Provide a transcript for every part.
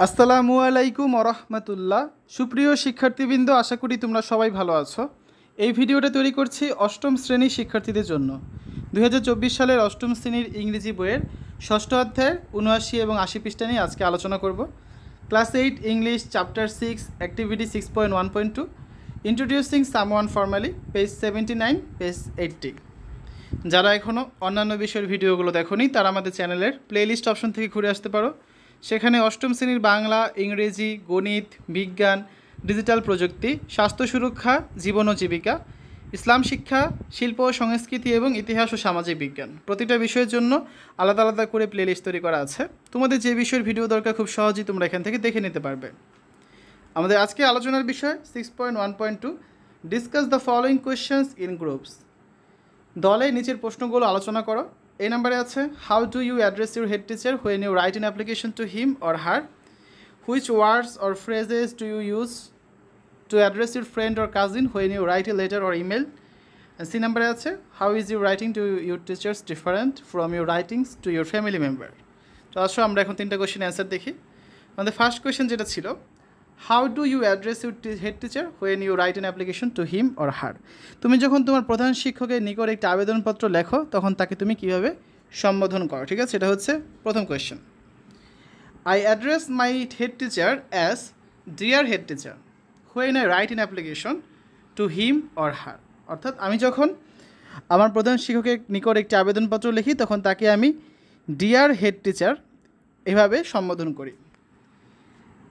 আসসালামু আলাইকুম ওরহমতুল্লাহ। সুপ্রিয় শিক্ষার্থীবৃন্দ, আশা করি তোমরা সবাই ভালো আছো। এই ভিডিওটা তৈরি করছি অষ্টম শ্রেণীর শিক্ষার্থীদের জন্য। 2024 সালের অষ্টম শ্রেণীর ইংরেজি বইয়ের ষষ্ঠ অধ্যায়ের 79 এবং 80 পৃষ্ঠা নিয়ে আজকে আলোচনা করব। Class 8 English chapter 6 activity 6.1.2 introducing someone formally, page 79, page 80। যারা এখনও অন্যান্য বিষয়ের ভিডিওগুলো দেখোনি তারা আমাদের চ্যানেলের প্লেলিস্ট অপশন থেকে ঘুরে আসতে পারো। সেখানে অষ্টম শ্রেণীর বাংলা, ইংরেজি, গণিত, বিজ্ঞান, ডিজিটাল প্রযুক্তি, স্বাস্থ্য সুরক্ষা, জীবন ও জীবিকা, ইসলাম শিক্ষা, শিল্প ও সংস্কৃতি এবং ইতিহাস ও সামাজিক বিজ্ঞান, প্রতিটা বিষয়ের জন্য আলাদা আলাদা করে প্লেলিস্ট তৈরি করা আছে। তোমাদের যে বিষয়ের ভিডিও দরকার খুব সহজেই তোমরা এখান থেকে দেখে নিতে পারবে। আমাদের আজকে আলোচনার বিষয় 6.1.2 discuss the following questions in groups. দলে নিচের প্রশ্নগুলো আলোচনা করো। এই নাম্বারে আছে, how do you address your head teacher when you write an application to him or her? Which words or phrases do you use to address your friend or cousin when you write a letter or email? C নাম্বারে আছে, how is your writing to your teachers different from your writings to your family member? তো আসো আমরা এখন তিনটা question answer দেখি। আমাদের first question যেটা ছিল, how do you address your head teacher when you write an application to him or her? তুমি যখন তোমার প্রধান শিক্ষকের নিকট একটি আবেদনপত্র লেখো তখন তাকে তুমি কীভাবে সম্বোধন করো? ঠিক আছে, এটা হচ্ছে প্রথম question. I address my head teacher as dear head teacher when I write an application to him or her. অর্থাৎ আমি যখন আমার প্রধান শিক্ষকের নিকট একটি আবেদনপত্র লিখি তখন তাকে আমি ডিয়ার হেড টিচার এভাবে সম্বোধন করি।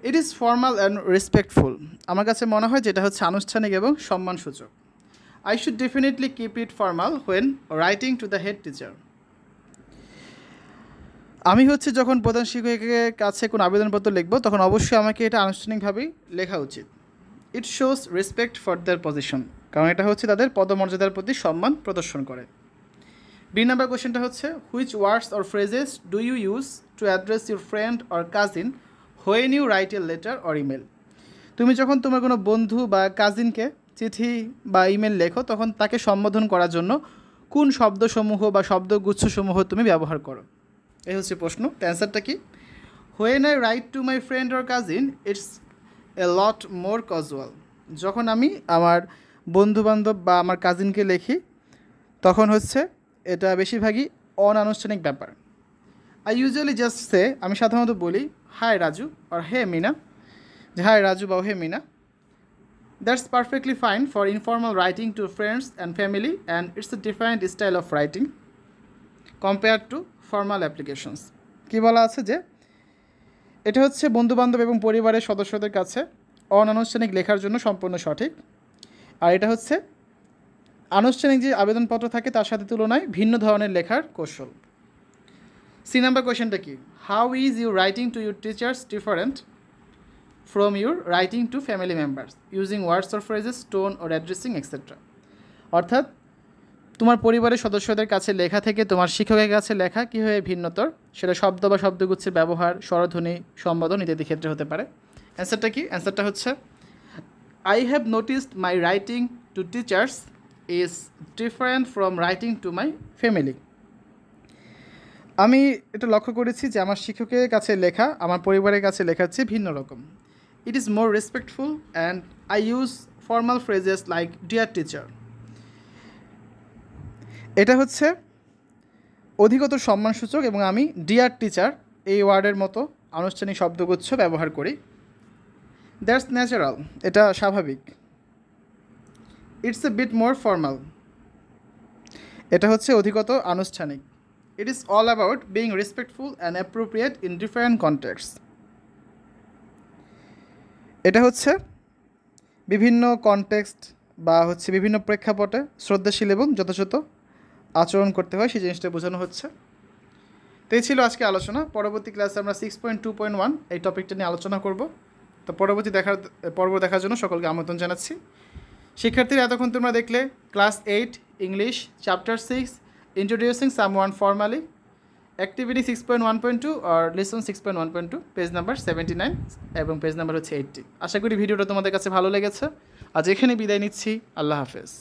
It is formal and respectful. আমার কাছে মনে হয় যেটা হচ্ছে আনুষ্ঠানিক এবং সম্মানসূচক। I should definitely keep it formal when writing to the head teacher. আমি হচ্ছে যখন প্রধান শিক্ষকের কাছে কোনো আবেদনপত্র লিখব তখন অবশ্যই আমাকে এটা আনুষ্ঠানিকভাবেই লেখা উচিত। It shows respect for their position, কারণ এটা হচ্ছে তাদের পদমর্যাদার প্রতি সম্মান প্রদর্শন করে। বি নাম্বার কোয়েশ্চেনটা হচ্ছে, which words or phrases do you use to address your friend or cousin when you write a letter or email? তুমি যখন তোমার কোনো বন্ধু বা কাজিনকে চিঠি বা ইমেল লেখো তখন তাকে সম্বোধন করার জন্য কোন শব্দসমূহ বা শব্দগুচ্ছসমূহ তুমি ব্যবহার করো? এই হচ্ছে প্রশ্ন। অ্যান্সারটা কি? When I right to my friend or cousin it's a lot more casual. যখন আমি আমার বন্ধুবান্ধব বা আমার কাজিনকে লিখি তখন হচ্ছে এটা বেশিরভাগই অনানুষ্ঠানিক ব্যাপার। আই ইউজুয়ালি জাস্ট সে, আমি সাধারণত বলি hi Raju or hey Meena, যে হাই রাজু বা hey Meena. That's perfectly fine for informal writing to friends and family and it's a different style of writing compared to formal applications. কী বলা আছে যে এটা হচ্ছে বন্ধুবান্ধব এবং পরিবারের সদস্যদের কাছে অনানুষ্ঠানিক লেখার জন্য সম্পূর্ণ সঠিক, আর এটা হচ্ছে আনুষ্ঠানিক যে আবেদনপত্র থাকে তার সাথে তুলনায় ভিন্ন ধরনের লেখার কৌশল। সি নাম্বার কোয়েশ্চেনটা কি? How is your writing to your teachers different from your writing two family members using words or phrases, tone or addressing etcetera? অর্থাৎ তোমার পরিবারের সদস্যদের কাছে লেখা থেকে তোমার শিক্ষকের কাছে লেখা কীভাবে ভিন্নতর, সেটা শব্দ বা শব্দগুচ্ছের ব্যবহার, স্বরধ্বনি, সম্বোধন ইত্যাদি ক্ষেত্রে হতে পারে। অ্যান্সারটা কি? অ্যান্সারটা হচ্ছে, I have noticed my writing to teachers is different from writing to my family. আমি এটা লক্ষ্য করেছি যে আমার শিক্ষকের কাছে লেখা আমার পরিবারের কাছে লেখার চেয়ে ভিন্ন রকম। It is more respectful and I use formal phrases like dear teacher. এটা হচ্ছে অধিকতর সম্মানসূচক এবং আমি ডিয়ার টিচার এই ওয়ার্ডের মতো আনুষ্ঠানিক শব্দগুচ্ছ ব্যবহার করি। দ্যাটস ন্যাচারাল, এটা স্বাভাবিক। It's a bit more formal, এটা হচ্ছে অধিকতর আনুষ্ঠানিক। It is all about being respectful and appropriate in different context. এটা হচ্ছে বিভিন্ন কনটেক্সট বা হচ্ছে বিভিন্ন প্রেক্ষাপটে শ্রদ্ধাশীল এবং যথাযথ আচরণ করতে হয় সেই জিনিসটা বোঝানো হচ্ছে। তো এই ছিল আজকে আলোচনা। পরবর্তী ক্লাসে আমরা 6.2.1 এই টপিকটা নিয়ে আলোচনা করব। তো পরবর্তী পর্ব দেখার জন্য সকলকে আমন্ত্রণ জানাচ্ছি। শিক্ষার্থীরা, এতক্ষণ তোমরা দেখলে class 8 English chapter 6 introducing someone formally, activity 6.1.2 আর লেসন 6.1.2, পেজ নাম্বার 79 এবং পেজ নাম্বার হচ্ছে 80। আশা করি ভিডিওটা তোমাদের কাছে ভালো লেগেছে। আজ এখানে বিদায় নিচ্ছি। আল্লাহ হাফেজ।